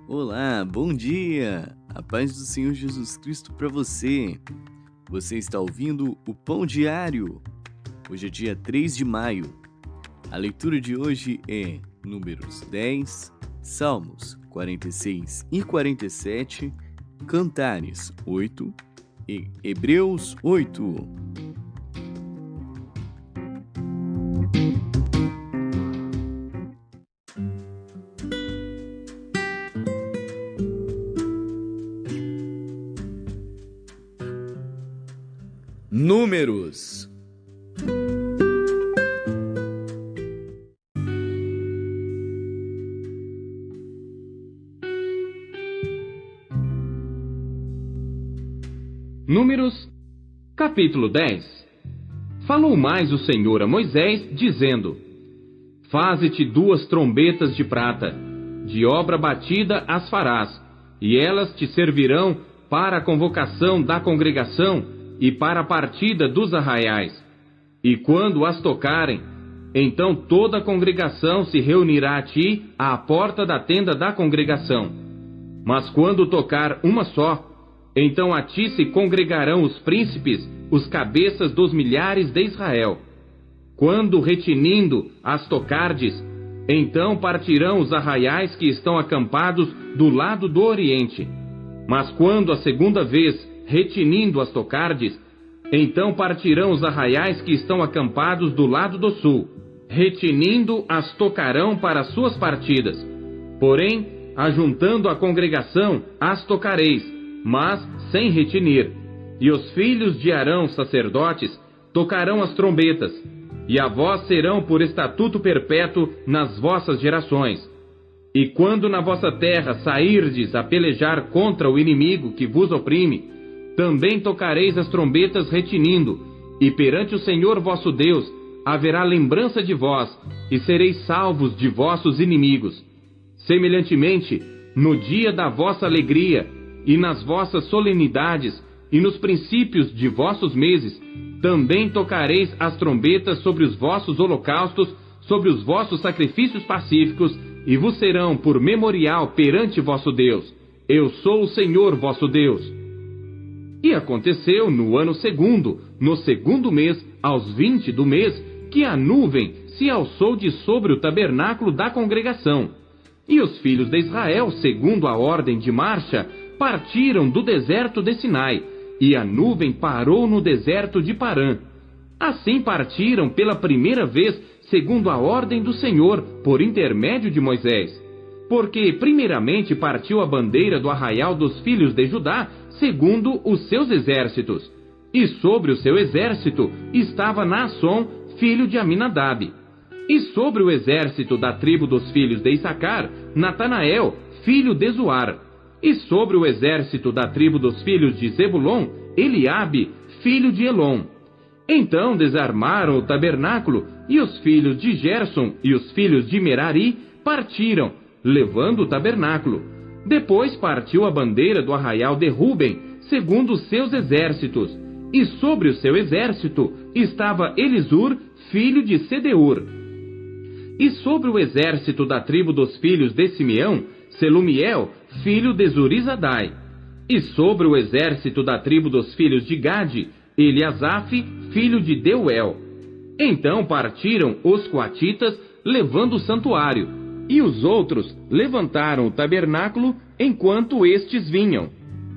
Olá, bom dia! A paz do Senhor Jesus Cristo para você. Você está ouvindo o Pão Diário. Hoje é dia 3 de maio. A leitura de hoje é Números 10, Salmos 46 e 47, Cantares 8 e Hebreus 8. Números. Números, capítulo 10. Falou mais o Senhor a Moisés, dizendo: Faze-te 2 trombetas de prata, de obra batida as farás, e elas te servirão para a convocação da congregação e para a partida dos arraiais. E quando as tocarem, então toda a congregação se reunirá a ti à porta da tenda da congregação. Mas quando tocar uma só, então a ti se congregarão os príncipes, os cabeças dos milhares de Israel. Quando retinindo as tocardes, então partirão os arraiais que estão acampados do lado do oriente. Mas quando a segunda vez retinindo as tocardes, então partirão os arraiais que estão acampados do lado do sul. Retinindo as tocarão para suas partidas. Porém, ajuntando a congregação, as tocareis, mas sem retinir. E os filhos de Arão, sacerdotes, tocarão as trombetas, e a vós serão por estatuto perpétuo nas vossas gerações. E quando na vossa terra sairdes a pelejar contra o inimigo que vos oprime, também tocareis as trombetas retinindo, e perante o Senhor vosso Deus haverá lembrança de vós, e sereis salvos de vossos inimigos. Semelhantemente, no dia da vossa alegria, e nas vossas solenidades, e nos princípios de vossos meses, também tocareis as trombetas sobre os vossos holocaustos, sobre os vossos sacrifícios pacíficos, e vos serão por memorial perante vosso Deus. Eu sou o Senhor vosso Deus. E aconteceu no ano segundo, no segundo mês, aos 20 do mês, que a nuvem se alçou de sobre o tabernáculo da congregação. E os filhos de Israel, segundo a ordem de marcha, partiram do deserto de Sinai, e a nuvem parou no deserto de Parã. Assim partiram pela primeira vez, segundo a ordem do Senhor, por intermédio de Moisés. Porque primeiramente partiu a bandeira do arraial dos filhos de Judá, segundo os seus exércitos. E sobre o seu exército estava Naasson, filho de Aminadab. E sobre o exército da tribo dos filhos de Issacar, Natanael, filho de Zoar. E sobre o exército da tribo dos filhos de Zebulon, Eliabe, filho de Elon. Então desarmaram o tabernáculo, e os filhos de Gerson e os filhos de Merari partiram, levando o tabernáculo. Depois partiu a bandeira do arraial de Ruben, segundo os seus exércitos. E sobre o seu exército estava Elisur, filho de Sedeur. E sobre o exército da tribo dos filhos de Simeão, Selumiel, filho de Zurizadai. E sobre o exército da tribo dos filhos de Gade, Eliasaf, filho de Deuel. Então partiram os coatitas, levando o santuário, e os outros levantaram o tabernáculo enquanto estes vinham.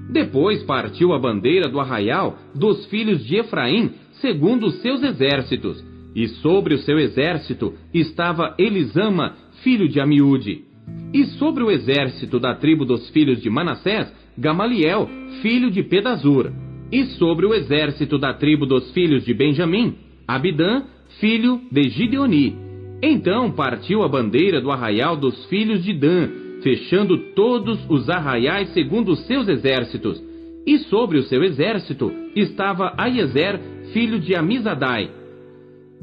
Depois partiu a bandeira do arraial dos filhos de Efraim, segundo os seus exércitos, e sobre o seu exército estava Elisama, filho de Amiúde. E sobre o exército da tribo dos filhos de Manassés, Gamaliel, filho de Pedazur. E sobre o exército da tribo dos filhos de Benjamim, Abidã, filho de Gideoni. Então partiu a bandeira do arraial dos filhos de Dan, fechando todos os arraiais segundo os seus exércitos. E sobre o seu exército estava Aiezer, filho de Amizadai.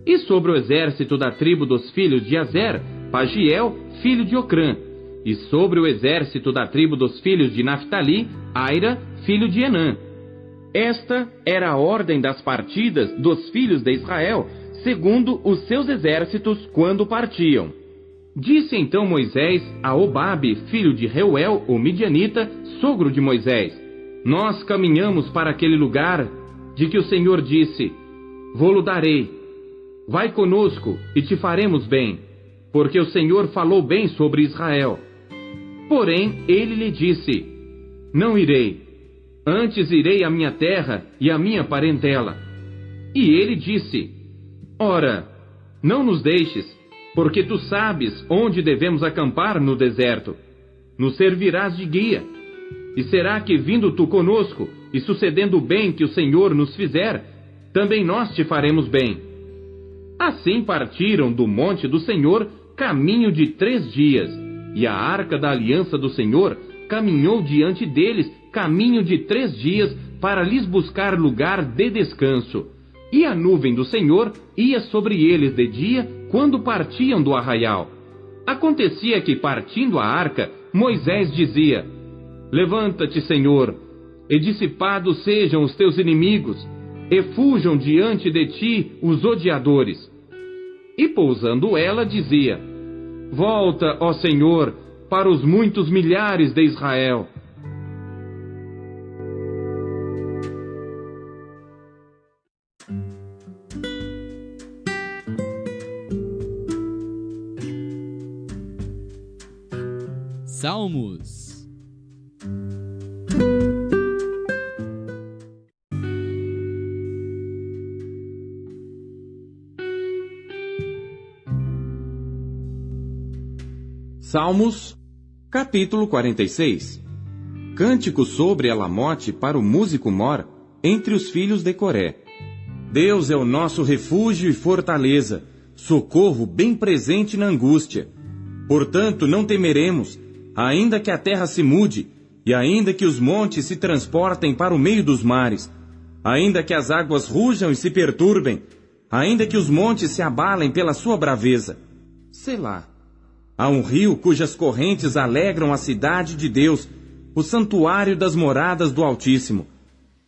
E sobre o exército da tribo dos filhos de Azer, Pagiel, filho de Ocrã. E sobre o exército da tribo dos filhos de Naphtali, Aira, filho de Enã. Esta era a ordem das partidas dos filhos de Israel, segundo os seus exércitos quando partiam. Disse então Moisés a Obabe, filho de Reuel, o midianita, sogro de Moisés: Nós caminhamos para aquele lugar de que o Senhor disse: Vô-lo darei. Vai conosco e te faremos bem, porque o Senhor falou bem sobre Israel. Porém, ele lhe disse: Não irei, antes irei à minha terra e à minha parentela. E ele disse: Ora, não nos deixes, porque tu sabes onde devemos acampar no deserto. Nos servirás de guia. E será que, vindo tu conosco, e sucedendo o bem que o Senhor nos fizer, também nós te faremos bem. Assim partiram do monte do Senhor caminho de 3 dias, e a arca da aliança do Senhor caminhou diante deles caminho de 3 dias para lhes buscar lugar de descanso. E a nuvem do Senhor ia sobre eles de dia, quando partiam do arraial. Acontecia que, partindo a arca, Moisés dizia: Levanta-te, Senhor, e dissipados sejam os teus inimigos, e fujam diante de ti os odiadores. E pousando ela, dizia: Volta, ó Senhor, para os muitos milhares de Israel. Salmos. Salmos, capítulo 46. Cântico sobre Elamote para o músico Mor, entre os filhos de Coré. Deus é o nosso refúgio e fortaleza, socorro bem presente na angústia. Portanto, não temeremos, ainda que a terra se mude, e ainda que os montes se transportem para o meio dos mares, ainda que as águas rujam e se perturbem, ainda que os montes se abalem pela sua braveza. Selá. Há um rio cujas correntes alegram a cidade de Deus, o santuário das moradas do Altíssimo.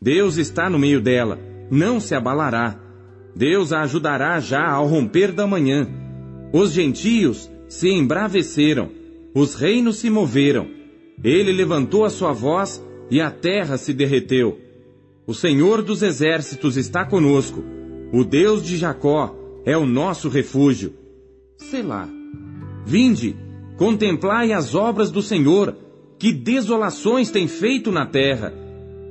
Deus está no meio dela, não se abalará. Deus a ajudará já ao romper da manhã. Os gentios se embraveceram, os reinos se moveram. Ele levantou a sua voz e a terra se derreteu. O Senhor dos exércitos está conosco. O Deus de Jacó é o nosso refúgio. Selá. Vinde, contemplai as obras do Senhor, que desolações tem feito na terra.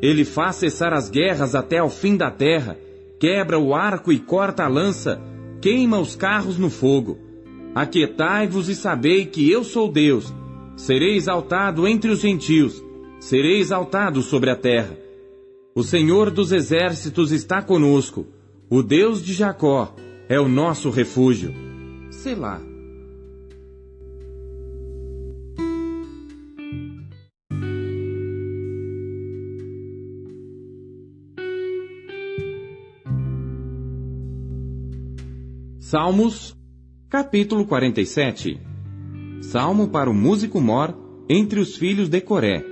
Ele faz cessar as guerras até ao fim da terra, quebra o arco e corta a lança, queima os carros no fogo. Aquietai-vos e sabei que eu sou Deus. Serei exaltado entre os gentios, serei exaltado sobre a terra. O Senhor dos exércitos está conosco. O Deus de Jacó é o nosso refúgio. Selá. Salmos, capítulo 47. Salmo para o músico Mor, entre os filhos de Coré.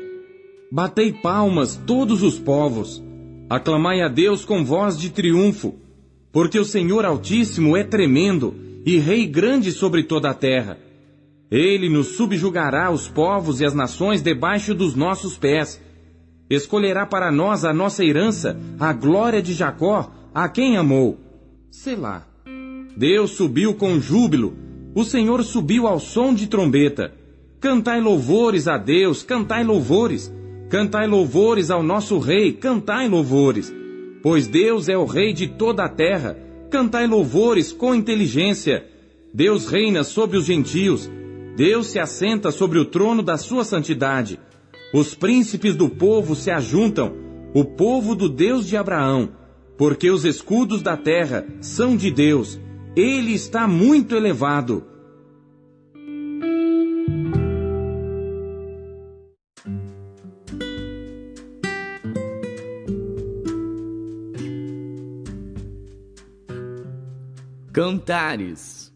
Batei palmas todos os povos, aclamai a Deus com voz de triunfo, porque o Senhor Altíssimo é tremendo e Rei grande sobre toda a terra. Ele nos subjugará os povos e as nações debaixo dos nossos pés. Escolherá para nós a nossa herança, a glória de Jacó, a quem amou. Selá. Deus subiu com júbilo, o Senhor subiu ao som de trombeta. Cantai louvores a Deus, cantai louvores. Cantai louvores ao nosso Rei, cantai louvores. Pois Deus é o Rei de toda a terra, cantai louvores com inteligência. Deus reina sobre os gentios, Deus se assenta sobre o trono da sua santidade. Os príncipes do povo se ajuntam, o povo do Deus de Abraão, porque os escudos da terra são de Deus. Ele está muito elevado. Cantares.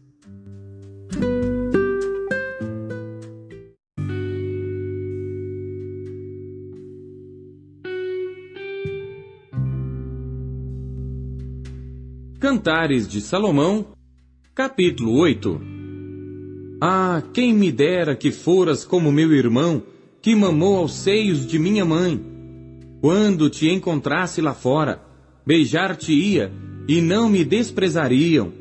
Cantares de Salomão, capítulo 8. Ah, quem me dera que foras como meu irmão, que mamou aos seios de minha mãe. Quando te encontrasse lá fora, beijar-te-ia e não me desprezariam.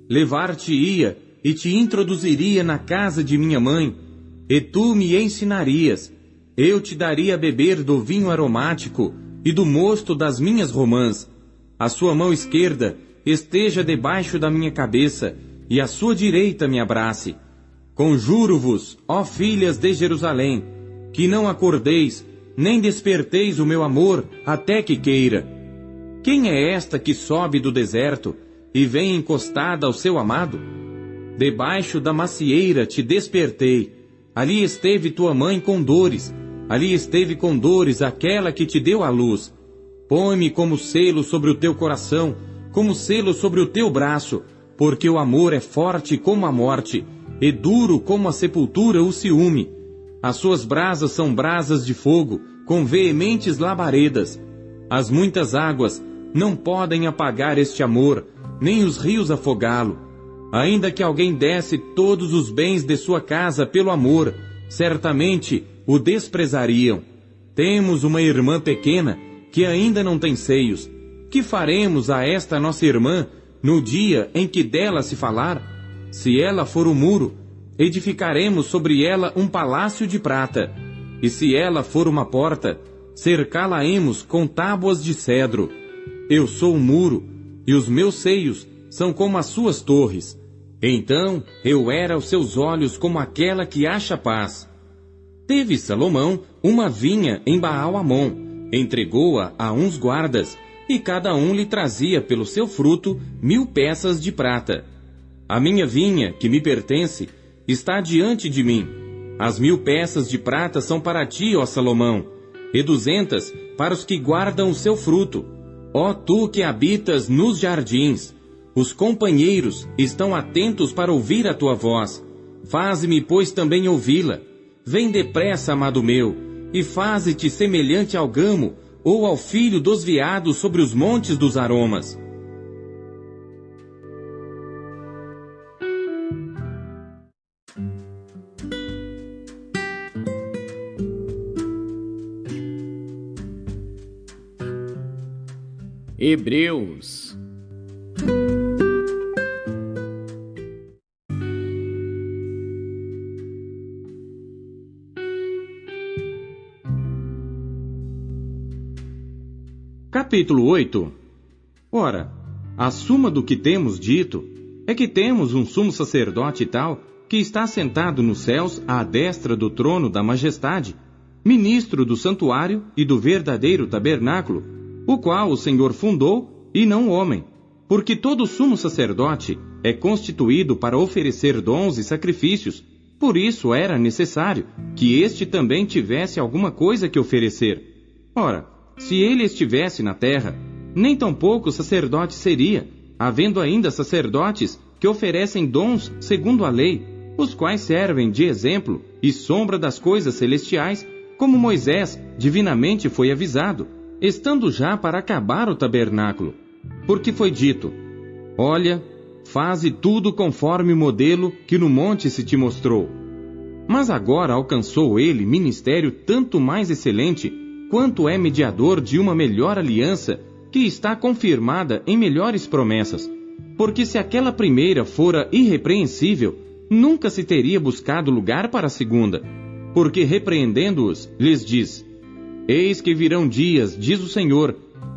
Levar-te-ia e te introduziria na casa de minha mãe, e tu me ensinarias. Eu te daria a beber do vinho aromático e do mosto das minhas romãs. A sua mão esquerda esteja debaixo da minha cabeça, e a sua direita me abrace. Conjuro-vos, ó filhas de Jerusalém, que não acordeis, nem desperteis o meu amor até que queira. Quem é esta que sobe do deserto e vem encostada ao seu amado? Debaixo da macieira te despertei. Ali esteve tua mãe com dores. Ali esteve com dores aquela que te deu a luz. Põe-me como selo sobre o teu coração, como selo sobre o teu braço, porque o amor é forte como a morte, e duro como a sepultura o ciúme. As suas brasas são brasas de fogo, com veementes labaredas. As muitas águas não podem apagar este amor, nem os rios afogá-lo. Ainda que alguém desse todos os bens de sua casa pelo amor, certamente o desprezariam. Temos uma irmã pequena que ainda não tem seios. Que faremos a esta nossa irmã no dia em que dela se falar? Se ela for o muro, edificaremos sobre ela um palácio de prata. E se ela for uma porta, cercá-la-emos com tábuas de cedro. Eu sou o muro, e os meus seios são como as suas torres. Então eu era aos seus olhos como aquela que acha paz. Teve Salomão uma vinha em Baal-Hamon, entregou-a a uns guardas, e cada um lhe trazia pelo seu fruto 1000 peças de prata. A minha vinha, que me pertence, está diante de mim. As 1000 peças de prata são para ti, ó Salomão, e 200 para os que guardam o seu fruto. Ó tu que habitas nos jardins, os companheiros estão atentos para ouvir a tua voz. Faze-me, pois, também ouvi-la. Vem depressa, amado meu, e faze-te semelhante ao gamo, ou ao filho dos veados sobre os montes dos aromas. Hebreus. Capítulo 8. Ora, a suma do que temos dito é que temos um sumo sacerdote tal, que está sentado nos céus à destra do trono da majestade, ministro do santuário e do verdadeiro tabernáculo, o qual o Senhor fundou e não o homem, porque todo sumo sacerdote é constituído para oferecer dons e sacrifícios. Por isso era necessário que este também tivesse alguma coisa que oferecer. Ora, se ele estivesse na terra, nem tampouco sacerdote seria, havendo ainda sacerdotes que oferecem dons segundo a lei, os quais servem de exemplo e sombra das coisas celestiais, como Moisés divinamente foi avisado, estando já para acabar o tabernáculo. Porque foi dito: olha, faze tudo conforme o modelo que no monte se te mostrou. Mas agora alcançou ele ministério tanto mais excelente, quanto é mediador de uma melhor aliança, que está confirmada em melhores promessas. Porque se aquela primeira fora irrepreensível, nunca se teria buscado lugar para a segunda. Porque repreendendo-os, lhes diz: eis que virão dias, diz o Senhor,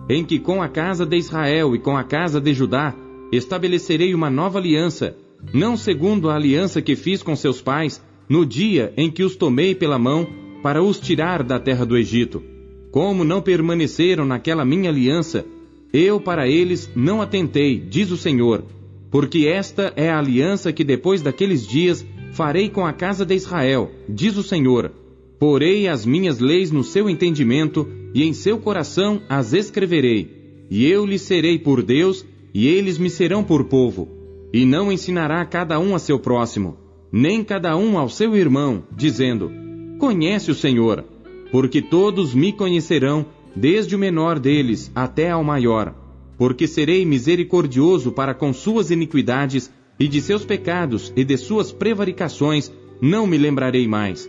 em que com a casa de Israel e com a casa de Judá estabelecerei uma nova aliança, não segundo a aliança que fiz com seus pais, no dia em que os tomei pela mão para os tirar da terra do Egito. Como não permaneceram naquela minha aliança, eu para eles não atentei, diz o Senhor, porque esta é a aliança que depois daqueles dias farei com a casa de Israel, diz o Senhor. Porei as minhas leis no seu entendimento, e em seu coração as escreverei. E eu lhes serei por Deus, e eles me serão por povo. E não ensinará cada um a seu próximo, nem cada um ao seu irmão, dizendo: conhece o Senhor, porque todos me conhecerão, desde o menor deles até ao maior. Porque serei misericordioso para com suas iniquidades, e de seus pecados e de suas prevaricações não me lembrarei mais.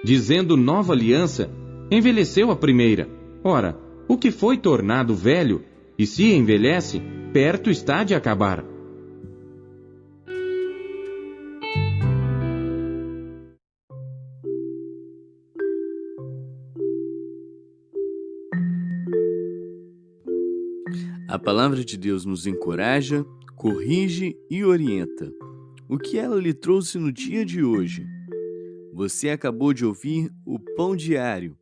Dizendo nova aliança, envelheceu a primeira. Ora, o que foi tornado velho, e se envelhece, perto está de acabar. A palavra de Deus nos encoraja, corrige e orienta. O que ela lhe trouxe no dia de hoje? Você acabou de ouvir o Pão Diário.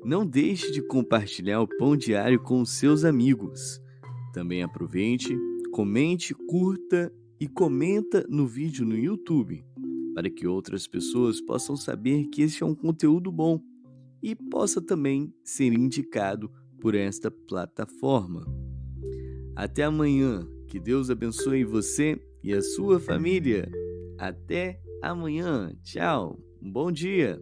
Não deixe de compartilhar o Pão Diário com os seus amigos. Também aproveite, comente, curta e comenta no vídeo no YouTube, para que outras pessoas possam saber que este é um conteúdo bom e possa também ser indicado por esta plataforma. Até amanhã. Que Deus abençoe você e a sua família. Até amanhã. Tchau. Um bom dia.